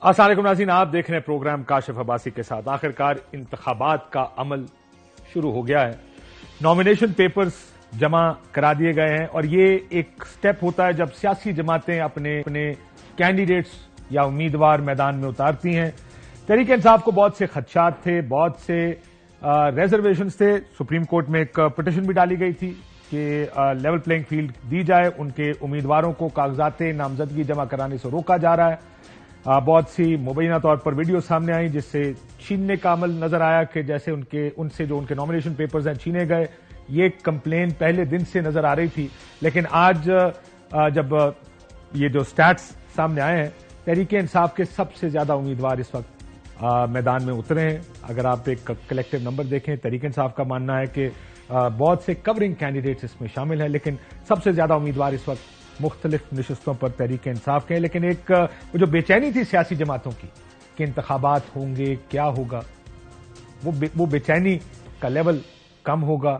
السلام علیکم ناظرین، آپ دیکھ رہے ہیں پروگرام کاشف عباسی کے ساتھ۔ آخرکار انتخابات کا عمل شروع ہو گیا ہے، نامینیشن پیپرز جمع کرا دیے گئے ہیں اور یہ ایک سٹیپ ہوتا ہے جب سیاسی جماعتیں اپنے کینڈیڈیٹس یا امیدوار میدان میں اتارتی ہیں۔ تحریک انصاف کو بہت سے خدشات تھے، بہت سے ریزرویشنز تھے۔ سپریم کورٹ میں ایک پٹیشن بھی ڈالی گئی تھی کہ لیول پلینگ فیلڈ دی جائے، ان کے امیدواروں کو کاغذات نامزدگی جمع کرانے سے روکا جا رہا ہے۔ بہت سی مبینہ طور پر ویڈیو سامنے آئیں جس سے چھیننے کا عمل نظر آیا کہ جیسے ان سے جو ان کے نامینیشن پیپرز ہیں چھینے گئے۔ یہ کمپلین پہلے دن سے نظر آ رہی تھی، لیکن آج جب یہ جو سٹیٹس سامنے آئے ہیں، تحریک انصاف کے سب سے زیادہ امیدوار اس وقت میدان میں اترے ہیں۔ اگر آپ ایک کلیکٹیو نمبر دیکھیں، تحریک انصاف کا ماننا ہے کہ بہت سے کورنگ کینڈیڈیٹس اس میں شامل ہیں، لیکن سب سے زیادہ امیدوار اس وقت مختلف نشستوں پر تحریک انصاف کے ہیں۔ لیکن ایک جو بے چینی تھی سیاسی جماعتوں کی کہ انتخابات ہوں گے، کیا ہوگا، وہ بے چینی کا لیول کم ہوگا۔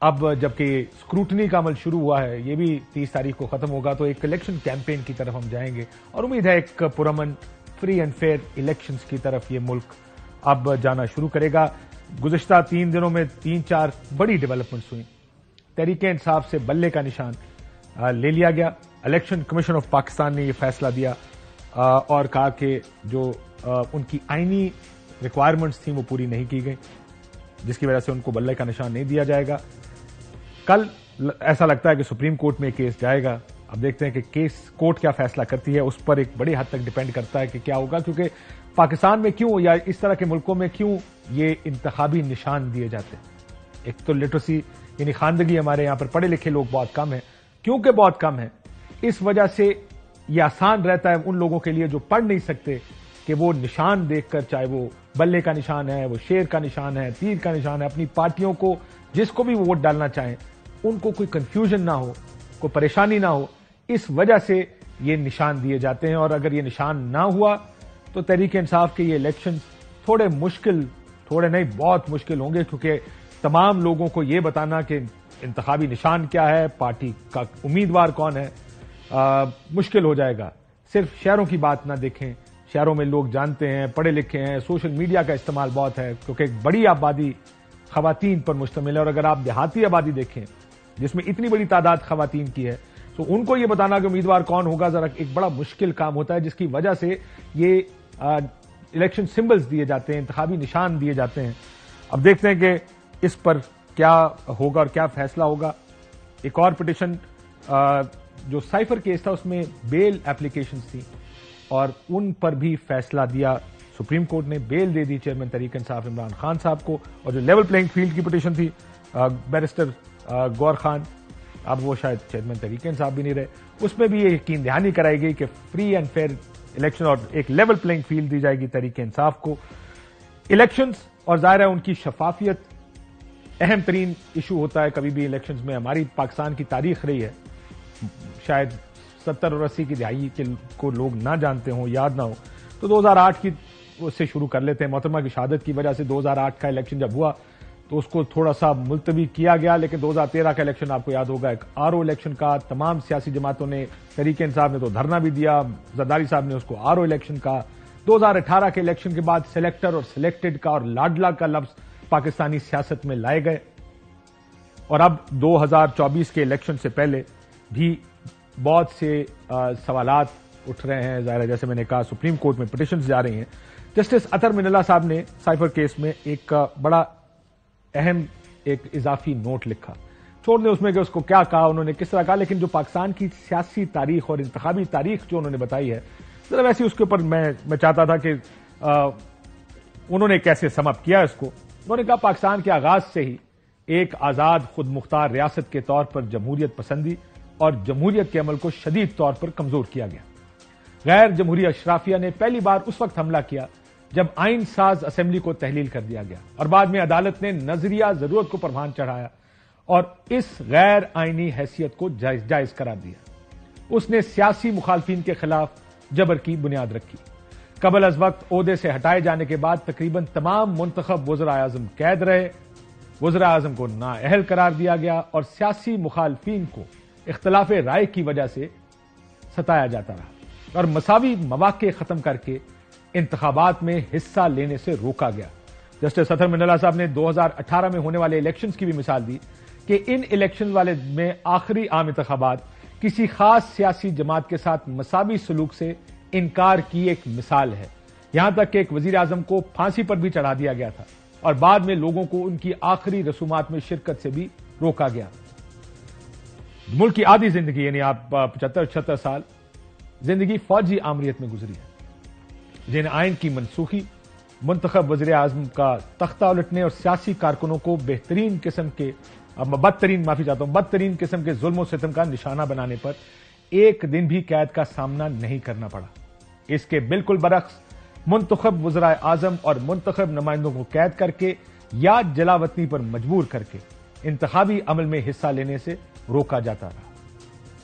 اب جبکہ اسکروٹنی کا عمل شروع ہوا ہے، یہ بھی 30 تاریخ کو ختم ہوگا، تو ایک الیکشن کیمپین کی طرف ہم جائیں گے اور امید ہے ایک پرامن فری اینڈ فیئر الیکشنز کی طرف یہ ملک اب جانا شروع کرے گا۔ گزشتہ 3 دنوں میں 3-4 بڑی ڈیولپمنٹس ہوئی۔ تحریک انصاف سے بلے کا نشان لے لیا گیا۔ الیکشن کمیشن آف پاکستان نے یہ فیصلہ دیا اور کہا کہ جو ان کی آئینی ریکوائرمنٹس تھیں وہ پوری نہیں کی گئی، جس کی وجہ سے ان کو بلے کا نشان نہیں دیا جائے گا۔ کل ایسا لگتا ہے کہ سپریم کورٹ میں کیس جائے گا۔ اب دیکھتے ہیں کہ کیس کورٹ کیا فیصلہ کرتی ہے، اس پر ایک بڑی حد تک ڈیپینڈ کرتا ہے کہ کیا ہوگا، کیونکہ پاکستان میں کیوں یا اس طرح کے ملکوں میں کیوں یہ انتخابی نشان دیے جاتے ہیں۔ ایک تو لٹریسی یعنی خواندگی، ہمارے یہاں پر پڑھے لکھے لوگ بہت کم ہیں، کیونکہ بہت کم ہیں اس وجہ سے یہ آسان رہتا ہے ان لوگوں کے لیے جو پڑھ نہیں سکتے کہ وہ نشان دیکھ کر، چاہے وہ بلے کا نشان ہے، وہ شیر کا نشان ہے، تیر کا نشان ہے، اپنی پارٹیوں کو جس کو بھی ووٹ ڈالنا چاہیں ان کو کوئی کنفیوژن نہ ہو، کوئی پریشانی نہ ہو، اس وجہ سے یہ نشان دیے جاتے ہیں۔ اور اگر یہ نشان نہ ہوا تو تحریک انصاف کے یہ الیکشن تھوڑے نہیں بہت مشکل ہوں گے، کیونکہ تمام لوگوں کو یہ بتانا کہ انتخابی نشان کیا ہے، پارٹی کا امیدوار کون ہے، مشکل ہو جائے گا۔ صرف شہروں کی بات نہ دیکھیں، شہروں میں لوگ جانتے ہیں، پڑھے لکھے ہیں، سوشل میڈیا کا استعمال بہت ہے، کیونکہ ایک بڑی آبادی خواتین پر مشتمل ہے۔ اور اگر آپ دیہاتی آبادی دیکھیں جس میں اتنی بڑی تعداد خواتین کی ہے، تو ان کو یہ بتانا کہ امیدوار کون ہوگا ذرا ایک بڑا مشکل کام ہوتا ہے، جس کی وجہ سے یہ الیکشن سمبلز دیے جاتے ہیں، انتخابی نشان دیے جاتے ہیں۔ اب دیکھتے ہیں کہ اس پر کیا ہوگا اور کیا فیصلہ ہوگا۔ ایک اور پٹیشن جو سائفر کیس تھا، اس میں بیل اپلیکیشنز تھیں اور ان پر بھی فیصلہ دیا سپریم کورٹ نے، بیل دے دی چیئرمین تحریک انصاف عمران خان صاحب کو۔ اور جو لیول پلینگ فیلڈ کی پٹیشن تھی بیرسٹر گور خان، اب وہ شاید چیئرمین تحریک انصاف بھی نہیں رہے، اس میں بھی یہ یقین دہانی کرائی گئی کہ فری اینڈ فیئر الیکشن اور ایک لیول پلینگ فیلڈ دی جائے گی تحریک انصاف کو۔ الیکشنز اور ظاہر ہے ان کی شفافیت اہم ترین ایشو ہوتا ہے کبھی بھی الیکشنز میں۔ ہماری پاکستان کی تاریخ رہی ہے، شاید 70 اور 80 کی دہائی کو لوگ نہ جانتے ہوں، یاد نہ ہو، تو 2008 کی سے شروع کر لیتے ہیں۔ محترمہ کی شہادت کی وجہ سے 2008 کا الیکشن جب ہوا تو اس کو تھوڑا سا ملتوی کیا گیا، لیکن 2013 کا الیکشن آپ کو یاد ہوگا، ایک RO الیکشن کا تمام سیاسی جماعتوں نے، تحریک انصاف نے تو دھرنا بھی دیا، زرداری صاحب نے اس کو RO الیکشن کا۔ 2018 کے الیکشن کے بعد سلیکٹر اور سلیکٹڈ کا اور لاڈلا کا لفظ پاکستانی سیاست میں لائے گئے، اور اب 2024 کے الیکشن سے پہلے بھی بہت سے سوالات اٹھ رہے ہیں۔ ظاہر ہے جیسے میں نے کہا سپریم کورٹ میں پٹیشنز جا رہی ہیں۔ جسٹس اطہر من اللہ صاحب نے سائفر کیس میں ایک بڑا اہم ایک اضافی نوٹ لکھا، چھوڑ دیں اس میں کہ اس کو کیا کہا، انہوں نے کس طرح کہا، لیکن جو پاکستان کی سیاسی تاریخ اور انتخابی تاریخ جو انہوں نے بتائی ہے، ذرا ویسے اس کے اوپر میں چاہتا تھا کہ انہوں نے کیسے سم اپ کیا اس کو۔ انہوں نے کہا پاکستان کے آغاز سے ہی ایک آزاد خود مختار ریاست کے طور پر جمہوریت پسندی اور جمہوریت کے عمل کو شدید طور پر کمزور کیا گیا۔ غیر جمہوری اشرافیہ نے پہلی بار اس وقت حملہ کیا جب آئین ساز اسمبلی کو تحلیل کر دیا گیا، اور بعد میں عدالت نے نظریہ ضرورت کو پروان چڑھایا اور اس غیر آئینی حیثیت کو جائز قرار دیا۔ اس نے سیاسی مخالفین کے خلاف جبر کی بنیاد رکھی۔ قبل از وقت عہدے سے ہٹائے جانے کے بعد تقریباً تمام منتخب وزراء اعظم قید رہے، وزراء اعظم کو نااہل قرار دیا گیا اور سیاسی مخالفین کو اختلاف رائے کی وجہ سے ستایا جاتا رہا۔ اور مساوی مواقع ختم کر کے انتخابات میں حصہ لینے سے روکا گیا۔ جسٹس اطہر من اللہ صاحب نے 2018 میں ہونے والے الیکشنز کی بھی مثال دی کہ ان الیکشن والے میں آخری عام انتخابات کسی خاص سیاسی جماعت کے ساتھ مساوی سلوک سے انکار کی ایک مثال ہے، یہاں تک کہ ایک وزیر اعظم کو پھانسی پر بھی چڑھا دیا گیا تھا اور بعد میں لوگوں کو ان کی آخری رسومات میں شرکت سے بھی روکا گیا۔ ملک کی آدھی زندگی یعنی آپ 75-76 سال زندگی فوجی آمریت میں گزری ہے، جن آئین کی منسوخی، منتخب وزیر اعظم کا تختہ الٹنے اور سیاسی کارکنوں کو بدترین قسم کے ظلم و ستم کا نشانہ بنانے پر ایک دن بھی قید کا سامنا نہیں کرنا پڑا۔ اس کے بالکل برعکس منتخب وزراء اعظم اور منتخب نمائندوں کو قید کر کے یا جلاوطنی پر مجبور کر کے انتخابی عمل میں حصہ لینے سے روکا جاتا رہا۔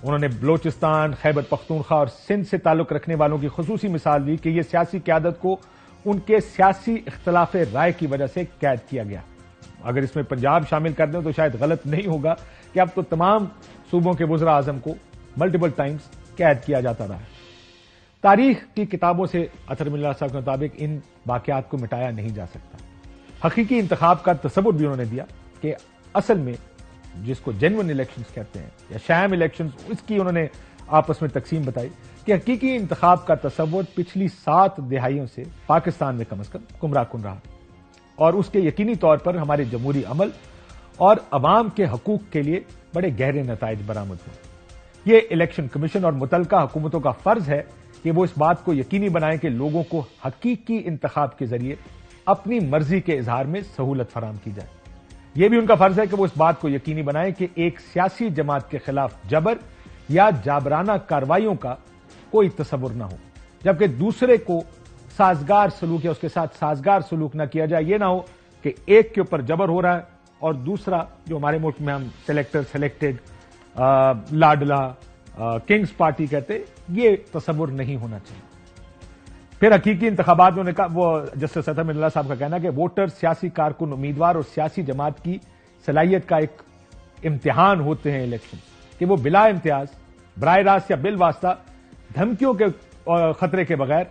انہوں نے بلوچستان، خیبر پختونخوا اور سندھ سے تعلق رکھنے والوں کی خصوصی مثال دی کہ یہ سیاسی قیادت کو ان کے سیاسی اختلاف رائے کی وجہ سے قید کیا گیا۔ اگر اس میں پنجاب شامل کر دیں تو شاید غلط نہیں ہوگا کہ اب تو تمام صوبوں کے وزراء اعظم کو ملٹیپل ٹائمز قید کیا جاتا رہا ہے۔ تاریخ کی کتابوں سے اطہر من اللہ صاحب کے مطابق ان واقعات کو مٹایا نہیں جا سکتا۔ حقیقی انتخاب کا تصور بھی انہوں نے دیا کہ اصل میں جس کو جینوئن الیکشنز کہتے ہیں یا شام الیکشنز، اس کی انہوں نے آپس میں تقسیم بتائی کہ حقیقی انتخاب کا تصور پچھلی 7 دہائیوں سے پاکستان میں کم از کم گمراہ کن رہا اور اس کے یقینی طور پر ہمارے جمہوری عمل اور عوام کے حقوق کے لیے بڑے گہرے نتائج برآمد ہوئے۔ یہ الیکشن کمیشن اور متعلقہ حکومتوں کا فرض ہے کہ وہ اس بات کو یقینی بنائیں کہ لوگوں کو حقیقی انتخاب کے ذریعے اپنی مرضی کے اظہار میں سہولت فراہم کی جائے۔ یہ بھی ان کا فرض ہے کہ وہ اس بات کو یقینی بنائیں کہ ایک سیاسی جماعت کے خلاف جبر یا جابرانہ کارروائیوں کا کوئی تصور نہ ہو، جبکہ دوسرے کو سازگار سلوک یا اس کے ساتھ سازگار سلوک نہ کیا جائے۔ یہ نہ ہو کہ ایک کے اوپر جبر ہو رہا ہے اور دوسرا، جو ہمارے ملک میں ہم سلیکٹڈ لاڈلا کنگز پارٹی کہتے، یہ تصور نہیں ہونا چاہیے۔ پھر حقیقی انتخابات میں وہ جسٹس اطہر من اللہ صاحب کا کہنا کہ ووٹر، سیاسی کارکن، امیدوار اور سیاسی جماعت کی صلاحیت کا ایک امتحان ہوتے ہیں الیکشن، کہ وہ بلا امتیاز، براہ راست یا بالواسطہ، دھمکیوں کے خطرے کے بغیر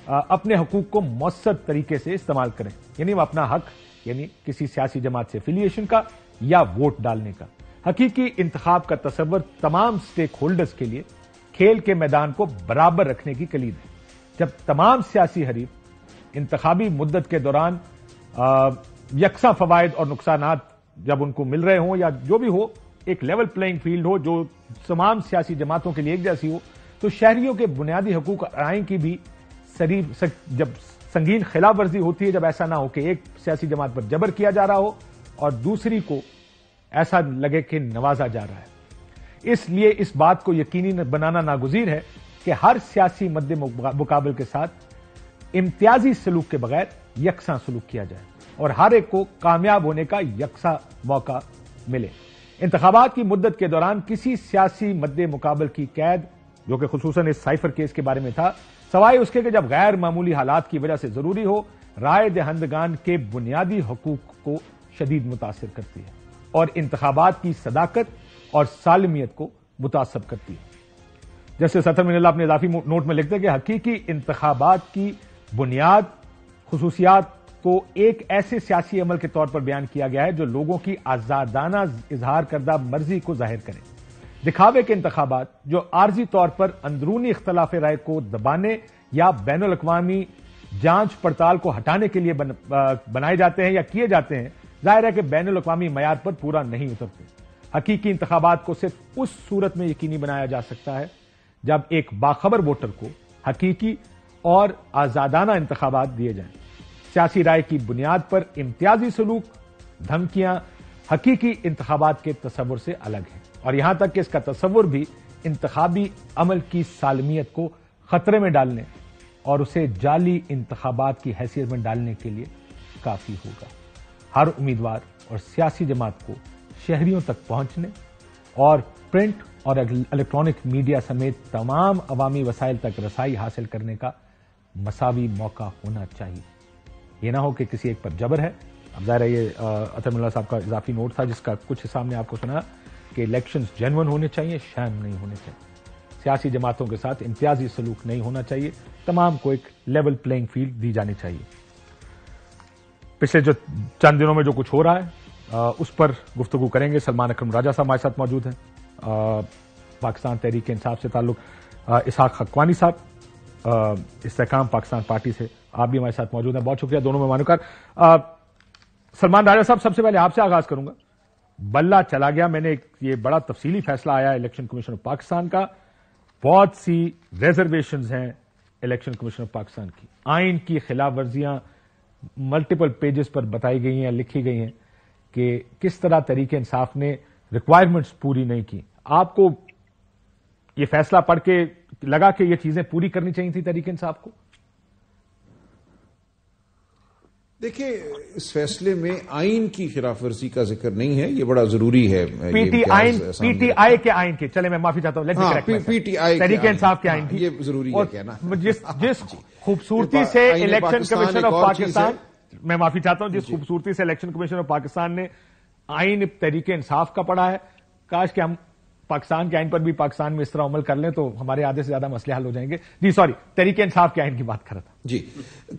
اپنے حقوق کو مؤثر طریقے سے استعمال کریں، یعنی وہ اپنا حق، یعنی کسی سیاسی جماعت سے افیلیشن کا یا ووٹ ڈالنے کا۔ حقیقی انتخاب کا تصور تمام سٹیک ہولڈرز کے لیے کھیل کے میدان کو برابر رکھنے کی کلید ہے۔ جب تمام سیاسی حریف انتخابی مدت کے دوران یکساں فوائد اور نقصانات جب ان کو مل رہے ہوں یا جو بھی ہو، ایک لیول پلینگ فیلڈ ہو جو تمام سیاسی جماعتوں کے لیے ایک جیسی ہو، تو شہریوں کے بنیادی حقوق اور آئین کی بھی جب سنگین خلاف ورزی ہوتی ہے، جب ایسا نہ ہو کہ ایک سیاسی جماعت پر جبر کیا جا رہا ہو اور دوسری کو ایسا لگے کہ نوازا جا رہا ہے۔ اس لیے اس بات کو یقینی بنانا ناگزیر ہے کہ ہر سیاسی مد مقابل کے ساتھ امتیازی سلوک کے بغیر یکساں سلوک کیا جائے اور ہر ایک کو کامیاب ہونے کا یکساں موقع ملے۔ انتخابات کی مدت کے دوران کسی سیاسی مد مقابل کی قید، جو کہ خصوصاً اس سائفر کیس کے بارے میں تھا، سوائے اس کے کہ جب غیر معمولی حالات کی وجہ سے ضروری ہو، رائے دہندگان کے بنیادی حقوق کو شدید متاثر کرتی ہے اور انتخابات کی صداقت اور سالمیت کو متعصب کرتی ہے۔ جسٹس اطہر من اللہ اپنے اضافی نوٹ میں لکھتے ہیں کہ حقیقی انتخابات کی بنیاد خصوصیات کو ایک ایسے سیاسی عمل کے طور پر بیان کیا گیا ہے جو لوگوں کی آزادانہ اظہار کردہ مرضی کو ظاہر کرے۔ دکھاوے کے انتخابات جو عارضی طور پر اندرونی اختلاف رائے کو دبانے یا بین الاقوامی جانچ پڑتال کو ہٹانے کے لیے بنائے جاتے ہیں یا کیے جاتے ہیں، ظاہر ہے کہ بین الاقوامی معیار پر پورا نہیں اترتے۔ حقیقی انتخابات کو صرف اس صورت میں یقینی بنایا جا سکتا ہے جب ایک باخبر ووٹر کو حقیقی اور آزادانہ انتخابات دیے جائیں۔ سیاسی رائے کی بنیاد پر امتیازی سلوک، دھمکیاں حقیقی انتخابات کے تصور سے الگ ہیں، اور یہاں تک کہ اس کا تصور بھی انتخابی عمل کی سالمیت کو خطرے میں ڈالنے اور اسے جعلی انتخابات کی حیثیت میں ڈالنے کے لیے کافی ہوگا۔ ہر امیدوار اور سیاسی جماعت کو شہریوں تک پہنچنے اور پرنٹ اور الیکٹرانک میڈیا سمیت تمام عوامی وسائل تک رسائی حاصل کرنے کا مساوی موقع ہونا چاہیے۔ یہ نہ ہو کہ کسی ایک پر جبر ہے۔ اب ظاہر ہے یہ اطہر من اللہ صاحب کا اضافی نوٹ تھا جس کا کچھ حصہ ہم نے آپ کو سنا کہ الیکشنز جینوئن ہونے چاہیے، شام نہیں ہونے چاہیے۔ سیاسی جماعتوں کے ساتھ امتیازی سلوک نہیں ہونا چاہیے. تمام کو ایک لیول پلینگ فیلڈ دی جانی چاہیے. پچھلے جو چند دنوں میں جو کچھ ہو رہا ہے اس پر گفتگو کریں گے. سلمان اکرم راجہ صاحب ہمارے ساتھ موجود ہیں. پاکستان تحریک انصاف سے تعلق اسحاق حقوانی صاحب استحکام پاکستان پارٹی سے آپ بھی ہمارے ساتھ موجود ہیں. بہت شکریہ دونوں مہمانوں کا. سلمان راجہ صاحب سب سے پہلے آپ سے آغاز کروں گا. بلہ چلا گیا. میں نے یہ بڑا تفصیلی فیصلہ آیا الیکشن کمیشن آف پاکستان کا. بہت سی ریزرویشنز ہیں الیکشن کمیشن آف پاکستان کی. آئین کی خلاف ورزیاں ملٹیپل پیجز پر بتائی گئی ہیں, لکھی گئی ہیں کہ کس طرح تحریک انصاف نے ریکوائرمنٹس پوری نہیں کی. آپ کو یہ فیصلہ پڑھ کے لگا کہ یہ چیزیں پوری کرنی چاہیے تھی تحریک انصاف کو؟ دیکھیں, اس فیصلے میں آئین کی خلاف ورزی کا ذکر نہیں ہے. یہ بڑا ضروری ہے. پی ٹی آئی کے آئین کی, چلے میں معافی چاہتا ہوں, P T I Tehreek Insaf کے آئین کی, یہ ضروری ہے کہنا. جس خوبصورتی سے الیکشن کمیشن آف پاکستان, میں معافی چاہتا ہوں, جس خوبصورتی سے الیکشن کمیشن آف پاکستان نے آئین تحریک انصاف کا پڑھا ہے, کاش کہ ہم پاکستان کے آئین پر بھی پاکستان میں اس طرح عمل کر لیں تو ہمارے آدھے سے زیادہ مسئلے حل ہو جائیں گے. جی سوری, تحریک انصاف کے آئین کی بات کر رہا تھا. جی,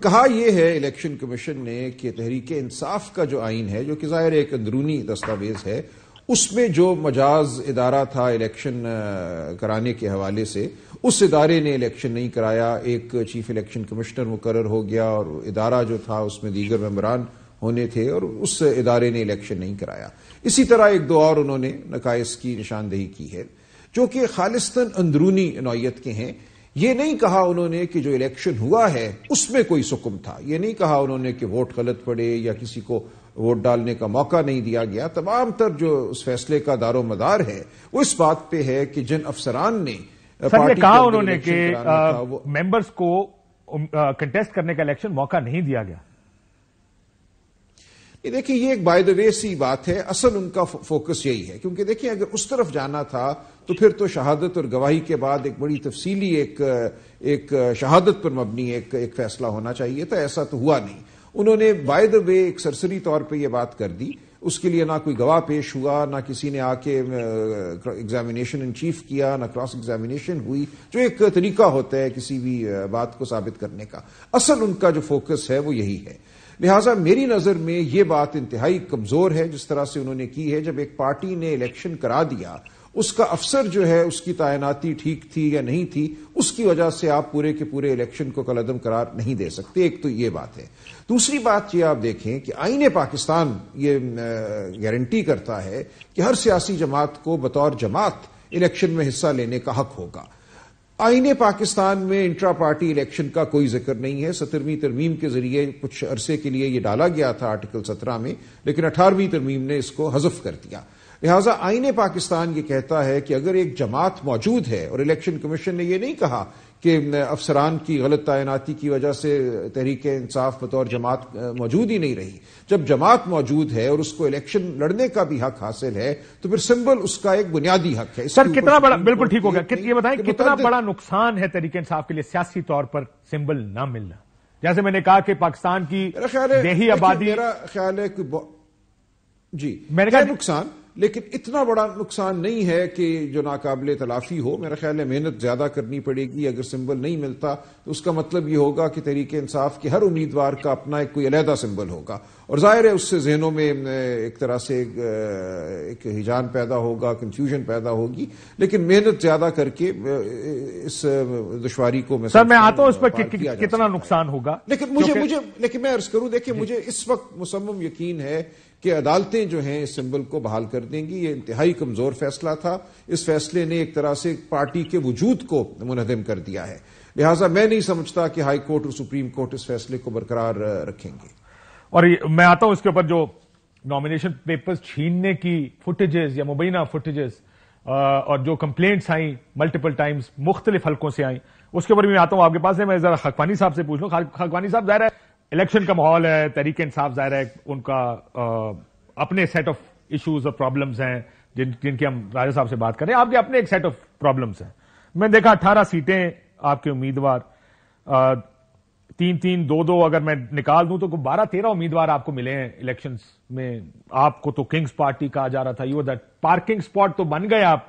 کہا یہ ہے الیکشن کمیشن نے کہ تحریک انصاف کا جو آئین ہے, جو کہ ظاہر ایک اندرونی دستاویز ہے, اس میں جو مجاز ادارہ تھا الیکشن کرانے کے حوالے سے, اس ادارے نے الیکشن نہیں کرایا. ایک چیف الیکشن کمشنر مقرر ہو گیا اور ادارہ جو تھا اس میں دیگر ممبران ہونے تھے اور اس ادارے نے الیکشن نہیں کرایا. اسی طرح ایک دو اور انہوں نے نقائص کی نشاندہی کی ہے جو کہ خالصتاً اندرونی نوعیت کے ہیں. یہ نہیں کہا انہوں نے کہ جو الیکشن ہوا ہے اس میں کوئی سکم تھا. یہ نہیں کہا انہوں نے کہ ووٹ غلط پڑے یا کسی کو ووٹ ڈالنے کا موقع نہیں دیا گیا. تمام تر جو اس فیصلے کا دار و مدار ہے وہ اس بات پہ ہے کہ جن افسران نے کہا انہوں نے کہ ممبرز کو کنٹیسٹ کرنے کا الیکشن موقع نہیں دیا گیا. دیکھیں, یہ ایک بائی دا وے سی بات ہے. اصل ان کا فوکس یہی ہے, کیونکہ دیکھیں اگر اس طرف جانا تھا تو پھر تو شہادت اور گواہی کے بعد ایک بڑی تفصیلی ایک شہادت پر مبنی ایک فیصلہ ہونا چاہیے تھا. ایسا تو ہوا نہیں. انہوں نے بائی دا وے ایک سرسری طور پہ یہ بات کر دی. اس کے لیے نہ کوئی گواہ پیش ہوا, نہ کسی نے آ کے ایگزامینیشن ان چیف کیا, نہ کراس ایگزامینیشن ہوئی, جو ایک طریقہ ہوتا ہے کسی بھی بات کو ثابت کرنے کا. اصل ان کا جو فوکس ہے وہ یہی ہے. لہٰذا میری نظر میں یہ بات انتہائی کمزور ہے جس طرح سے انہوں نے کی ہے. جب ایک پارٹی نے الیکشن کرا دیا, اس کا افسر جو ہے اس کی تعیناتی ٹھیک تھی یا نہیں تھی, اس کی وجہ سے آپ پورے کے پورے الیکشن کو کالعدم قرار نہیں دے سکتے. ایک تو یہ بات ہے. دوسری بات یہ آپ دیکھیں کہ آئین پاکستان یہ گارنٹی کرتا ہے کہ ہر سیاسی جماعت کو بطور جماعت الیکشن میں حصہ لینے کا حق ہوگا. آئین پاکستان میں انٹرا پارٹی الیکشن کا کوئی ذکر نہیں ہے. 17ویں ترمیم کے ذریعے کچھ عرصے کے لیے یہ ڈالا گیا تھا آرٹیکل 17 میں, لیکن 18ویں ترمیم نے اس کو حذف کر دیا. لہٰذا آئین پاکستان یہ کہتا ہے کہ اگر ایک جماعت موجود ہے, اور الیکشن کمیشن نے یہ نہیں کہا کہ افسران کی غلط تعیناتی کی وجہ سے تحریک انصاف بطور جماعت موجود ہی نہیں رہی. جب جماعت موجود ہے اور اس کو الیکشن لڑنے کا بھی حق حاصل ہے تو پھر سمبل اس کا ایک بنیادی حق ہے. سر کتنا بڑا, بالکل ٹھیک ہو گیا, یہ بتائیں کتنا بڑا نقصان ہے تحریک انصاف کے لیے سیاسی طور پر سمبل نہ ملنا؟ جیسے میں نے کہا کہ پاکستان کی دیہی آبادی, میرا خیال ہے کہ جی میں نے کہا نقصان, لیکن اتنا بڑا نقصان نہیں ہے کہ جو ناقابل تلافی ہو. میرا خیال ہے محنت زیادہ کرنی پڑے گی. اگر سمبل نہیں ملتا تو اس کا مطلب یہ ہوگا کہ تحریک انصاف کے ہر امیدوار کا اپنا ایک کوئی علیحدہ سمبل ہوگا, اور ظاہر ہے اس سے ذہنوں میں ایک طرح سے ایک ہیجان پیدا ہوگا, کنفیوژن پیدا ہوگی. لیکن محنت زیادہ کر کے اس دشواری کو سر میں آتا ہوں اس پر کتنا نقصان ہوگا. لیکن میں عرض کروں, دیکھیں مجھے اس وقت مصمم یقین ہے کہ عدالتیں جو ہیں اس سمبل کو بحال کر دیں گی. یہ انتہائی کمزور فیصلہ تھا. اس فیصلے نے ایک طرح سے پارٹی کے وجود کو منہدم کر دیا ہے. لہٰذا میں نہیں سمجھتا کہ ہائی کورٹ اور سپریم کورٹ اس فیصلے کو برقرار رکھیں گے. اور میں آتا ہوں اس کے اوپر جو نامینیشن پیپرز چھیننے کی فوٹیجز یا مبینہ فوٹیجز اور جو کمپلینٹس آئیں ملٹیپل ٹائمز مختلف حلقوں سے آئیں, اس کے اوپر بھی میں آتا ہوں آپ کے پاس. میں ذرا حقوانی صاحب سے پوچھ لوں. حقوانی صاحب, ظاہر ہے الیکشن کا ماحول ہے, تحریک انصاف ظاہر ہے ان کا اپنے سیٹ آف ایشوز اور پرابلمز ہیں جن کی ہم راجہ صاحب سے بات کریں. آپ کے اپنے ایک سیٹ آف پرابلمز ہیں. میں نے دیکھا 18 سیٹیں آپ کے امیدوار, 3-3, 2-2 اگر میں نکال دوں تو 12-13 امیدوار آپ کو ملے ہیں الیکشنز میں. آپ کو تو کنگز پارٹی کہا جا رہا تھا, یو دیٹ پارکنگ سپاٹ تو بن گئے آپ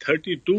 32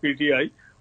PTI,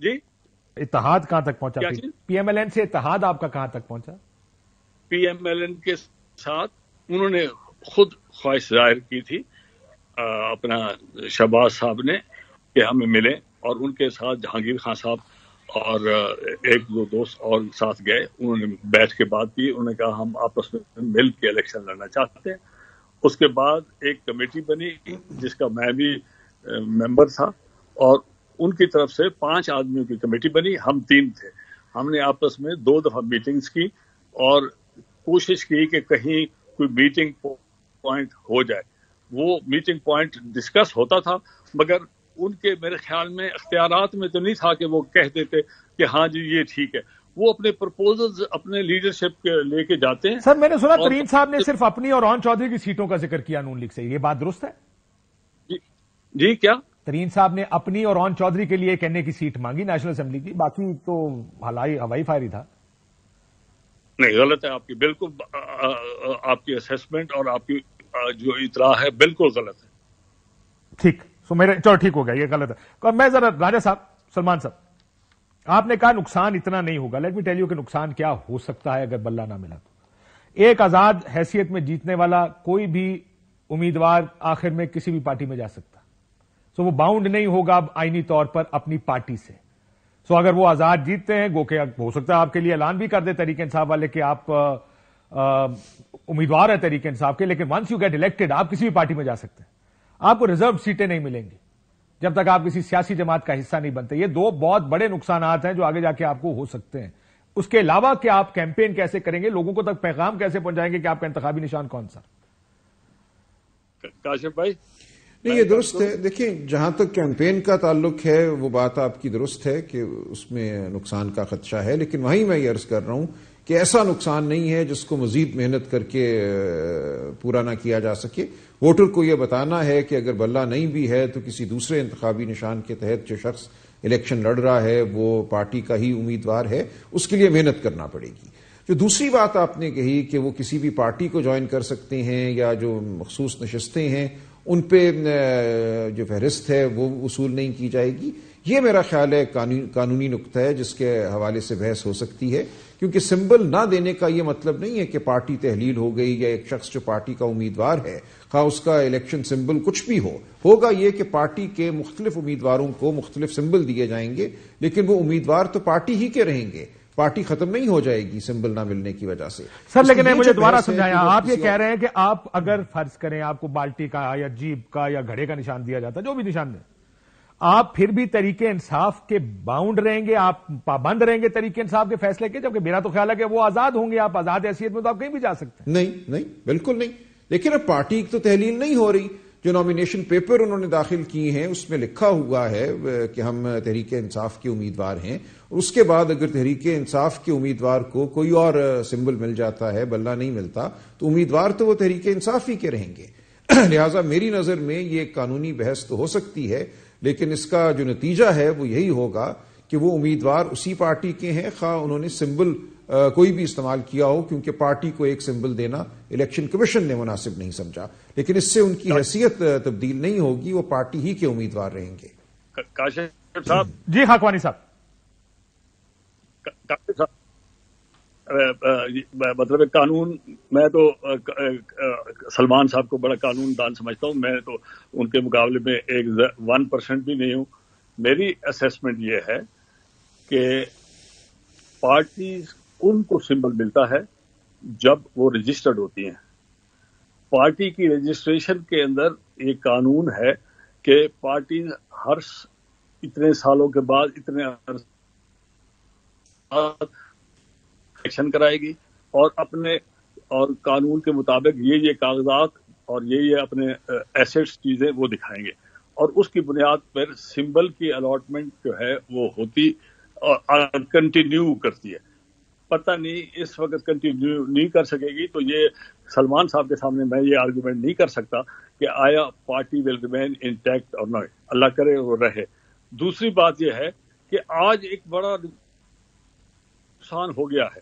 جی اتحاد کہاں تک پہنچا؟ کیا چیز؟ پی ایم ایل این سے اتحاد آپ کا کہاں تک پہنچا؟ پی ایم ایل این کے ساتھ انہوں نے خود خواہش ظاہر کی تھی اپنا شہباز صاحب نے کہ ہمیں ملیں، اور ان کے ساتھ جہانگیر خان صاحب اور ایک دو دوست اور ساتھ گئے. انہوں نے بیٹھ کے بات کی، انہوں نے کہا ہم آپس میں مل کے الیکشن لڑنا چاہتے ہیں. اس کے بعد ایک کمیٹی بنی جس کا میں بھی ممبر تھا، اور ان کی طرف سے 5 آدمیوں کی کمیٹی بنی. ہم 3 تھے. ہم نے آپس میں 2 دفعہ میٹنگز کی اور کوشش کی کہ کہیں کوئی میٹنگ پوائنٹ ہو جائے. وہ میٹنگ پوائنٹ ڈسکس ہوتا تھا، مگر ان کے میرے خیال میں اختیارات میں تو نہیں تھا کہ وہ کہہ دیتے کہ ہاں جی یہ ٹھیک ہے. وہ اپنے پرپوزلز اپنے لیڈرشپ کے لے کے جاتے ہیں. سر میں نے سنا ترین صاحب نے صرف اپنی اور رون چودھری کی سیٹوں کا ذکر کیا نون لیگ سے، یہ بات درست ہے؟ جی کیا؟ ترین صاحب نے اپنی اور رون چودھری کے لیے کہنے کی سیٹ مانگی نیشنل اسمبلی کی، باقی تو ہوائی فائر ہی تھا. نہیں، غلط ہے آپ کی، بالکل آپ کی اسیسمنٹ اور آپ کی جو اطلاع ہے بالکل غلط ہے. ٹھیک، سو میرے چلو ٹھیک ہو گیا، یہ غلط ہے. میں ذرا راجہ صاحب، سلمان صاحب، آپ نے کہا نقصان اتنا نہیں ہوگا. لیٹ می ٹیل یو کہ نقصان کیا ہو سکتا ہے اگر بلہ نہ ملا تو. ایک آزاد حیثیت میں جیتنے والا کوئی بھی امیدوار آخر میں کسی بھی پارٹی میں جا سکتا، سو وہ باؤنڈ نہیں ہوگا اب آئینی طور پر اپنی پارٹی سے. سو اگر وہ آزاد جیتتے ہیں، گو کہ ہو سکتا ہے آپ کے لیے اعلان بھی کر دے تحریک انصاف والے کہ آپ امیدوار ہیں تحریک انصاف کے، لیکن ونس یو گیٹ الیکٹڈ آپ کسی بھی پارٹی میں جا سکتے ہیں. آپ کو ریزرو سیٹیں نہیں ملیں گی جب تک آپ کسی سیاسی جماعت کا حصہ نہیں بنتے. یہ 2 بہت بڑے نقصانات ہیں جو آگے جا کے آپ کو ہو سکتے ہیں. اس کے علاوہ کہ آپ کیمپین کیسے کریں گے، لوگوں کو تک پیغام کیسے پہنچائیں گے کہ آپ کا انتخابی نشان کون سا؟ کاشف بھائی نہیں، یہ درست ہے. دیکھیں، جہاں تک کیمپین کا تعلق ہے وہ بات آپ کی درست ہے کہ اس میں نقصان کا خدشہ ہے، لیکن وہیں میں یہ عرض کر رہا ہوں کہ ایسا نقصان نہیں ہے جس کو مزید محنت کر کے پورا نہ کیا جا سکے. ووٹر کو یہ بتانا ہے کہ اگر بلہ نہیں بھی ہے تو کسی دوسرے انتخابی نشان کے تحت جو شخص الیکشن لڑ رہا ہے وہ پارٹی کا ہی امیدوار ہے، اس کے لیے محنت کرنا پڑے گی. جو دوسری بات آپ نے کہی کہ وہ کسی بھی پارٹی کو جوائن کر سکتے ہیں یا جو مخصوص نشستیں ہیں ان پہ جو فہرست ہے وہ وصول نہیں کی جائے گی، یہ میرا خیال ہے قانونی نقطہ ہے جس کے حوالے سے بحث ہو سکتی ہے. کیونکہ سمبل نہ دینے کا یہ مطلب نہیں ہے کہ پارٹی تحلیل ہو گئی، یا ایک شخص جو پارٹی کا امیدوار ہے خواہ اس کا الیکشن سمبل کچھ بھی ہوگا یہ کہ پارٹی کے مختلف امیدواروں کو مختلف سمبل دیے جائیں گے، لیکن وہ امیدوار تو پارٹی ہی کے رہیں گے. پارٹی ختم نہیں ہو جائے گی سمبل نہ ملنے کی وجہ سے. سر لیکن مجھے دوبارہ سمجھایا، آپ یہ کہہ رہے ہیں کہ آپ اگر فرض کریں آپ کو بالٹی کا یا جیپ کا یا گھڑے کا نشان دیا جاتا، جو بھی نشان دیں، آپ پھر بھی تحریک انصاف کے باؤنڈ رہیں گے، آپ پابند رہیں گے تحریک انصاف کے فیصلے کے؟ جبکہ میرا تو خیال ہے کہ وہ آزاد ہوں گے، آپ آزاد حیثیت میں تو آپ کہیں بھی جا سکتے ہیں. نہیں، بالکل نہیں. لیکن اب پارٹی تو تحلیل نہیں ہو رہی. جو نامینیشن پیپر انہوں نے داخل کیے ہیں اس میں لکھا ہوا ہے کہ ہم تحریک انصاف کے امیدوار ہیں، اور اس کے بعد اگر تحریک انصاف کے امیدوار کو کوئی اور سمبل مل جاتا ہے، بلہ نہیں ملتا، تو امیدوار تو وہ تحریک انصاف ہی کے رہیں گے. لہٰذا میری نظر میں یہ قانونی بحث تو ہو سکتی ہے، لیکن اس کا جو نتیجہ ہے وہ یہی ہوگا کہ وہ امیدوار اسی پارٹی کے ہیں، خواہ انہوں نے سمبل کوئی بھی استعمال کیا ہو، کیونکہ پارٹی کو ایک سمبل دینا الیکشن کمیشن نے مناسب نہیں سمجھا. لیکن اس سے ان کی حیثیت تبدیل نہیں ہوگی، وہ پارٹی ہی کے امیدوار رہیں گے. کاشف صاحب جی خاکوانی صاحب. مطلب قانون، میں تو سلمان صاحب کو بڑا قانون دان سمجھتا ہوں، میں تو ان کے مقابلے میں 1% بھی نہیں ہوں. میری اسیسمنٹ یہ ہے کہ پارٹیز ان کو سمبل ملتا ہے جب وہ رجسٹرڈ ہوتی ہیں. پارٹی کی رجسٹریشن کے اندر یہ قانون ہے کہ پارٹی ہر اتنے سالوں کے بعد اتنے الیکشن کرائے گی، اور اپنے اور قانون کے مطابق یہ کاغذات اور یہ اپنے ایسٹس چیزیں وہ دکھائیں گے، اور اس کی بنیاد پر سمبل کی الاٹمنٹ جو ہے وہ ہوتی اور کنٹینیو کرتی ہے. پتہ نہیں اس وقت کنٹینیو نہیں کر سکے گی، تو یہ سلمان صاحب کے سامنے میں یہ آرگومنٹ نہیں کر سکتا کہ آیا پارٹی ول ریمین انٹیکٹ اور نہ، اللہ کرے وہ رہے. دوسری بات یہ ہے کہ آج ایک بڑا نقصان ہو گیا ہے.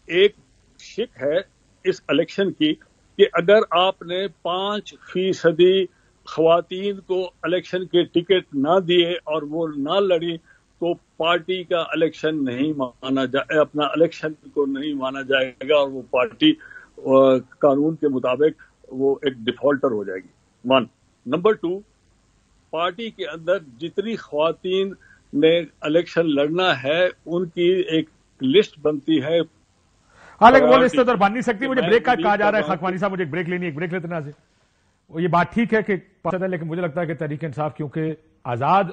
ایک شک ہے اس الیکشن کی کہ اگر آپ نے 5% خواتین کو الیکشن کے ٹکٹ نہ دیے اور وہ نہ لڑی تو پارٹی کا الیکشن نہیں مانا جائے، اپنا الیکشن کو نہیں مانا جائے گا، اور وہ پارٹی قانون کے مطابق وہ ایک ڈیفالٹر ہو جائے گی. 1. نمبر 2، پارٹی کے اندر جتنی خواتین نے الیکشن لڑنا ہے ان کی ایک لسٹ بنتی ہے. حالانکہ وہ لسٹ ادھر بن نہیں سکتی. مجھے بریک کا کہا جا رہا ہے خاکوانی صاحب، مجھے ایک بریک لینی، ایک بریک لیتے ناظرین. وہ یہ بات ٹھیک ہے کہ پسند ہے، لیکن مجھے لگتا ہے کہ تحریک انصاف کیونکہ آزاد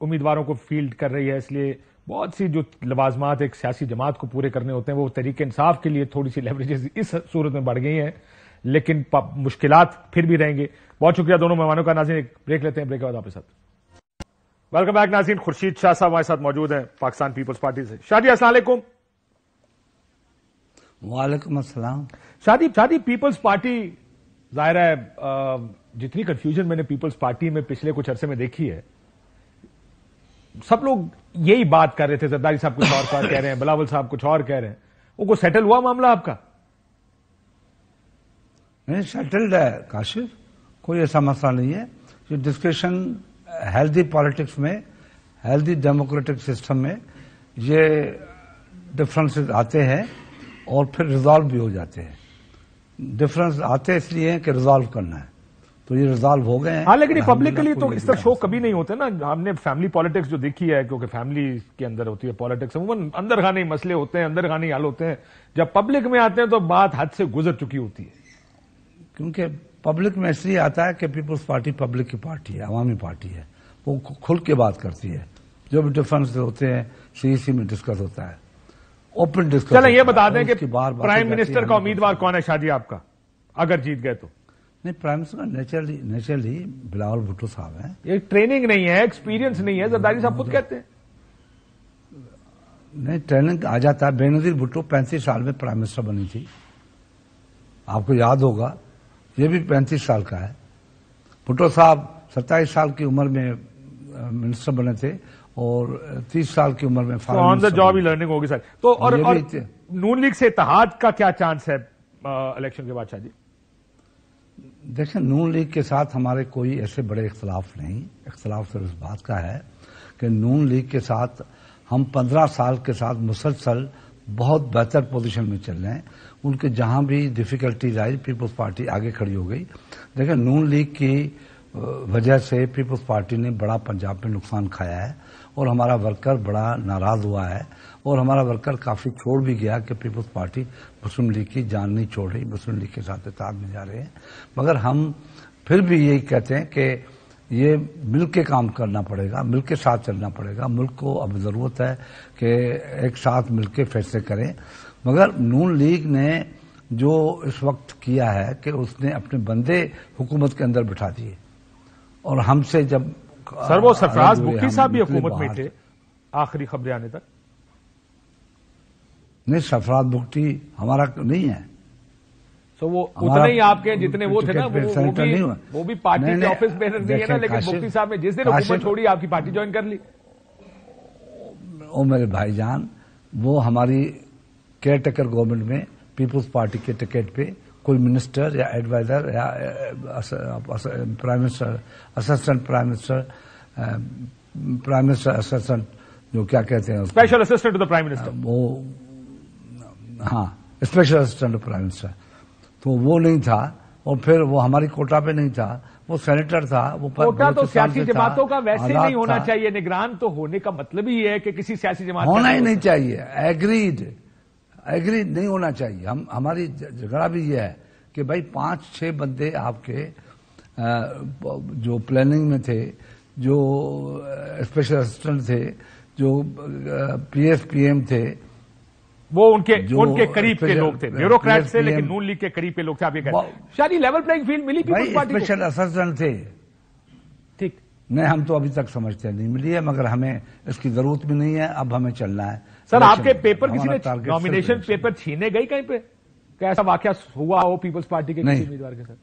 امیدواروں کو فیلڈ کر رہی ہے، اس لیے بہت سی جو لوازمات ایک سیاسی جماعت کو پورے کرنے ہوتے ہیں وہ تحریک انصاف کے لیے تھوڑی سی لیوریجز اس صورت میں بڑھ گئی ہیں، لیکن مشکلات پھر بھی رہیں گے. بہت شکریہ دونوں مہمانوں کا. ناظرین ایک بریک لیتے ہیں، بریک کے بعد آپ کے ساتھ ویلکم بیک. ناظرین خورشید شاہ صاحب ہمارے ساتھ موجود ہیں پاکستان پیپلز پارٹی سے. شاہ جی السلام علیکم. وعلیکم السلام. شاہ جی پیپلز پارٹی ظاہر ہے جتنی کنفیوژن میں نے پیپلز پارٹی میں پچھلے کچھ عرصے میں دیکھی ہے، سب لوگ یہی بات کر رہے تھے. زرداری صاحب کچھ اور کہہ رہے ہیں، بلاول صاحب کچھ اور کہہ رہے ہیں. وہ کو سیٹل ہوا معاملہ آپ کا؟ نہیں سیٹلڈ ہے کاشف، کوئی ایسا مسئلہ نہیں ہے. یہ ڈسکشن ہیلدی پالیٹکس میں، ہیلدی ڈیموکریٹک سسٹم میں یہ ڈفرنسز آتے ہیں اور پھر ریزالو بھی ہو جاتے ہیں. ڈفرنس آتے اس لیے ہیں کہ ریزالو کرنا ہے، تو یہ ریزالو ہو گئے ہیں. ہاں لیکن پبلکلی تو اس طرح شو کبھی نہیں ہوتے نا. ہم نے فیملی پالیٹکس جو دیکھی ہے، کیونکہ فیملی کے اندر ہوتی ہے پالیٹکس، عموماً اندر خانے مسئلے ہوتے ہیں، اندر خانے حل ہوتے ہیں. جب پبلک میں آتے ہیں تو بات حد سے گزر چکی ہوتی ہے. کیونکہ پبلک میں اس لیے آتا ہے کہ پیپلز پارٹی پبلک کی پارٹی ہے، عوامی پارٹی ہے. وہ کھل کے بات کرتی ہے، جو بھی ڈفرنس ہوتے ہیں سی میں ڈسکس ہوتا ہے، اوپن ڈسکس. چلیں یہ بتا دیں کہ پرائم منسٹر کا امیدوار کون ہے شاہ جی آپ کا، اگر جیت گئے تو؟ نہیں، prime minister naturally Bilawal Bhutto صاحب ہیں. یہ ٹریننگ نہیں ہے، ایکسپیرینس نہیں ہے، زرداری صاحب خود کہتے ہیں. نہیں ٹریننگ آ جاتا ہے. بینظیر بھٹو 35 سال میں پرائم منسٹر بنی تھی، آپ کو یاد ہوگا. یہ بھی 35 سال کا ہے. بھٹو صاحب 27 سال کی عمر میں منسٹر بنے تھے اور 30 سال کی عمر میں آن دا جاب ہی لرننگ ہوگی سر. تو اور نون لیگ سے اتحاد کا کیا چانس ہے الیکشن کے بعد شاہ جی؟ دیکھیں نون لیگ کے ساتھ ہمارے کوئی ایسے بڑے اختلاف نہیں. اختلاف صرف اس بات کا ہے کہ نون لیگ کے ساتھ ہم 15 سال کے ساتھ مسلسل بہت بہتر پوزیشن میں چل رہے ہیں. ان کے جہاں بھی ڈیفیکلٹیز آئی پیپلز پارٹی آگے کھڑی ہو گئی. دیکھیں نون لیگ کی وجہ سے پیپلز پارٹی نے بڑا پنجاب میں نقصان کھایا ہے اور ہمارا ورکر بڑا ناراض ہوا ہے اور ہمارا ورکر کافی چھوڑ بھی گیا کہ پیپلز پارٹی مسلم لیگ کی جان نہیں چھوڑ رہی، مسلم لیگ کے ساتھ اتحاد میں جا رہے ہیں. مگر ہم پھر بھی یہی کہتے ہیں کہ یہ مل کے کام کرنا پڑے گا، مل کے ساتھ چلنا پڑے گا. ملک کو اب ضرورت ہے کہ ایک ساتھ مل کے فیصلے کریں. مگر نون لیگ نے جو اس وقت کیا ہے کہ اس نے اپنے بندے حکومت کے اندر بٹھا دیے اور ہم سے جب سر وہ سرفراز بگٹی صاحب بھی حکومت میں تھے آخری خبریں آنے تک. نہیں سرفراز بگٹی ہمارا نہیں ہے. سو وہ اتنے ہی آپ کے جتنے وہ تھے نا، وہ بھی پارٹی کے آفس بیرر نہیں ہے نا. لیکن بگٹی صاحب نے جس دن حکومت چھوڑی آپ کی پارٹی جوائن کر لی. او میرے بھائی جان، وہ ہماری کیئر ٹیکر گورنمنٹ میں پیپلز پارٹی کے ٹکٹ پہ کوئی منسٹر یا ایڈوائزر یا prime minister assistant prime minister assistant جو کیا کہتے ہیں special assistant to the prime minister, وہ ہاں special assistant to prime minister, تو وہ نہیں تھا. اور پھر وہ ہماری کوٹا پہ نہیں تھا، وہ سینیٹر تھا. وہ کوٹا تو سیاسی جماعتوں کا ویسے نہیں ہونا چاہیے. نگران تو ہونے کا مطلب ہی ہے کہ کسی سیاسی جماعت ہونا ہی نہیں چاہیے. ایگریڈ نہیں ہونا چاہیے. ہماری جھگڑا بھی یہ ہے کہ بھائی 5-6 بندے آپ کے جو پلاننگ میں تھے، جو اسپیشل اسسٹنٹ تھے، جو پی ایم تھے، وہ ان کے قریب کے لوگ تھے، بیوروکریٹ سے، لیکن نون لیگ کے قریب کے لوگ تھے. آپ یہ کہتے ہیں شاید لیول پلینگ فیلڈ ملی پیپلز پارٹی کو؟ اسپیشل اسسٹنٹ تھے. ٹھیک نہیں، ہم تو ابھی تک سمجھتے نہیں ملی ہے، مگر ہمیں اس کی ضرورت بھی نہیں ہے. اب ہمیں چلنا ہے. سر آپ کے پیپر کسی نے نامینیشن پیپر چھینے گئی کہیں پہ؟ کیا ایسا واقعہ ہوا ہو پیپلز پارٹی کے کسی امیدوار کے ساتھ؟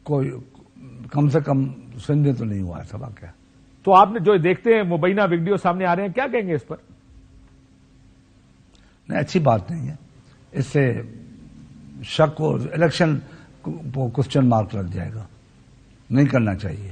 کوئی کم سے کم سندھ میں تو نہیں ہوا ایسا واقعہ. تو آپ نے جو دیکھتے ہیں مبینہ ویڈیو سامنے آ رہے ہیں، کیا کہیں گے اس پر؟ نہیں، اچھی بات نہیں ہے. اس سے شک اور الیکشن کو کوسچن مارک لگ جائے گا. نہیں کرنا چاہیے.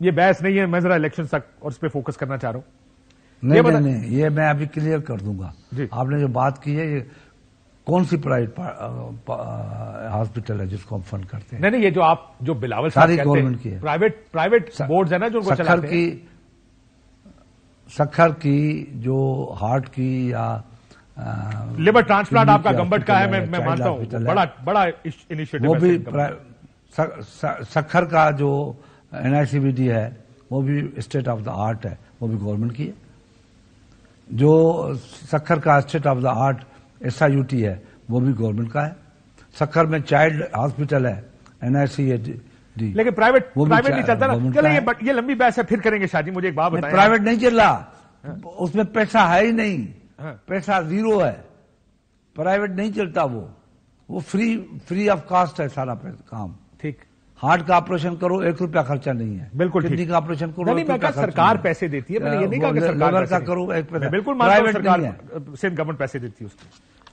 یہ بحث نہیں ہے, میں ذرا الیکشن تک اور اس پہ فوکس کرنا چاہ رہا ہوں. نہیں, یہ میں ابھی کلیئر کر دوں گا. جی. آپ نے جو بات کی ہے, یہ کون سی پرائیویٹ ہاسپٹل ہے جس کو ہم فنڈ کرتے ہیں؟ نہیں, یہ جو آپ جو بلاول صاحب ساری گورنمنٹ کی ہے. پرائیویٹ بورڈز ہیں نا جو چلاتے ہیں. سکھر کی جو ہارٹ کی یا لیور ٹرانسپلانٹ آپ کا گمبٹ کا ہے, میں مانتا ہوں بڑا انیشیٹو. وہ بھی سکھر کا جو NICVD ہے وہ بھی اسٹیٹ آف دا آرٹ ہے, وہ بھی گورنمنٹ کی ہے. جو سکھر کا state of the art SIUT ہے وہ بھی گورنمنٹ کا ہے. سکھر میں چائلڈ ہاسپٹل ہے NICVD, لیکن پرائیویٹ نہیں چلتا نا. چلیں یہ لمبی بحث ہے, پھر کریں گے. شاہ جی مجھے ایک بات بتائیں. پرائیویٹ نہیں چل رہا, اس میں پیسہ ہے ہی نہیں, پیسہ زیرو ہے. پرائیویٹ نہیں چلتا, وہ فری آف کاسٹ ہے سارا کام. ٹھیک. ہارٹ کا آپریشن کرو 1 روپیہ خرچہ نہیں ہے. بالکل. کڈنی کا آپریشن کرو, نہیں, میں کہا سرکار پیسے دیتی ہے, میں نے یہ نہیں کہا کہ لیور کا کرو 1 پیسہ. بالکل مانتا ہوں سرکار سندھ گورنمنٹ پیسے دیتی ہے اس کو,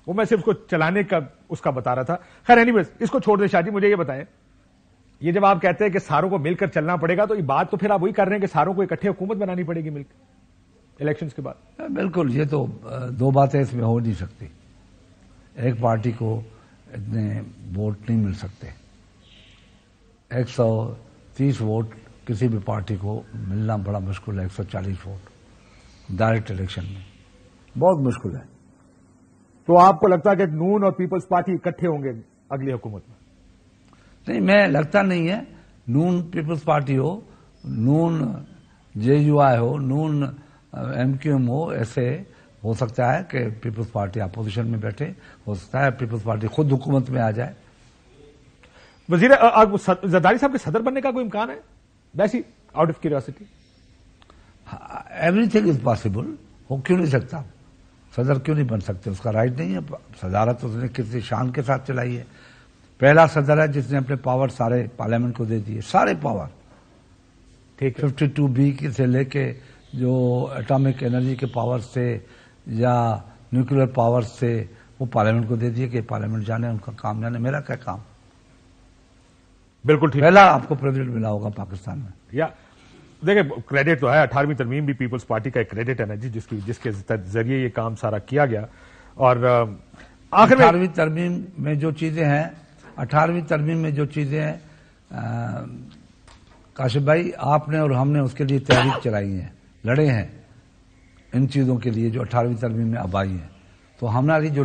وہ میں صرف اس کو چلانے کا اس کا بتا رہا تھا. خیر اینی ویز اس کو چھوڑ دیں. شاہ جی مجھے یہ بتائیں, یہ جب آپ کہتے ہیں کہ ساروں کو مل کر چلنا پڑے گا, تو یہ بات تو پھر آپ وہی کر رہے ہیں کہ ساروں کو اکٹھے حکومت بنانی پڑے گی مل کر الیکشنز کے بعد. بالکل, یہ تو دو باتیں اس میں ہو نہیں سکتی. ایک پارٹی کو اتنے ووٹ نہیں مل سکتے. 130 ووٹ کسی بھی پارٹی کو ملنا بڑا مشکل ہے. 140 ووٹ ڈائریکٹ الیکشن میں بہت مشکل ہے. تو آپ کو لگتا ہے کہ نون اور پیپلز پارٹی اکٹھے ہوں گے اگلی حکومت میں؟ نہیں, میں لگتا نہیں ہے. نون پیپلز پارٹی ہو, نون JUI ہو, نون MQM ہو, ایسے ہو سکتا ہے کہ پیپلز پارٹی اپوزیشن میں بیٹھے, ہو سکتا ہے پیپلز پارٹی خود حکومت میں آ جائے. زرداری صاحب کے صدر بننے کا کوئی امکان ہے ویسی out of curiosity? Every thing is possible. وہ کیوں نہیں سکتا؟ صدر کیوں نہیں بن سکتے؟ اس کا رائٹ نہیں ہے. صدارت اس نے کسی شان کے ساتھ چلائی ہے. پہلا صدر ہے جس نے اپنے پاور سارے پارلیمنٹ کو دے دیے, سارے پاور. ٹھیک. 52B سے لے کے جو ایٹامک انرجی کے پاور سے یا نیوکلیر پاور سے وہ پارلیمنٹ کو دے دیے کہ پارلیمنٹ جانے, ان کا کام جانے, میرا کیا کام. بالکل ٹھیک. پہلا آپ کو پریزیڈنٹ ملا ہوگا پاکستان میں. یا دیکھیں کریڈٹ تو ہے, 18ویں ترمیم بھی پیپلز پارٹی کا ایک کریڈٹ ہے نا جی, جس کے ذریعے یہ کام سارا کیا گیا. اور آخر میں 18ویں ترمیم میں جو چیزیں ہیں, 18ویں ترمیم میں جو چیزیں ہیں, کاشف بھائی آپ نے اور ہم نے اس کے لیے تحریک چلائی ہے, لڑے ہیں ان چیزوں کے لیے جو 18ویں ترمیم میں اب آئی ہیں. تو ہماری جو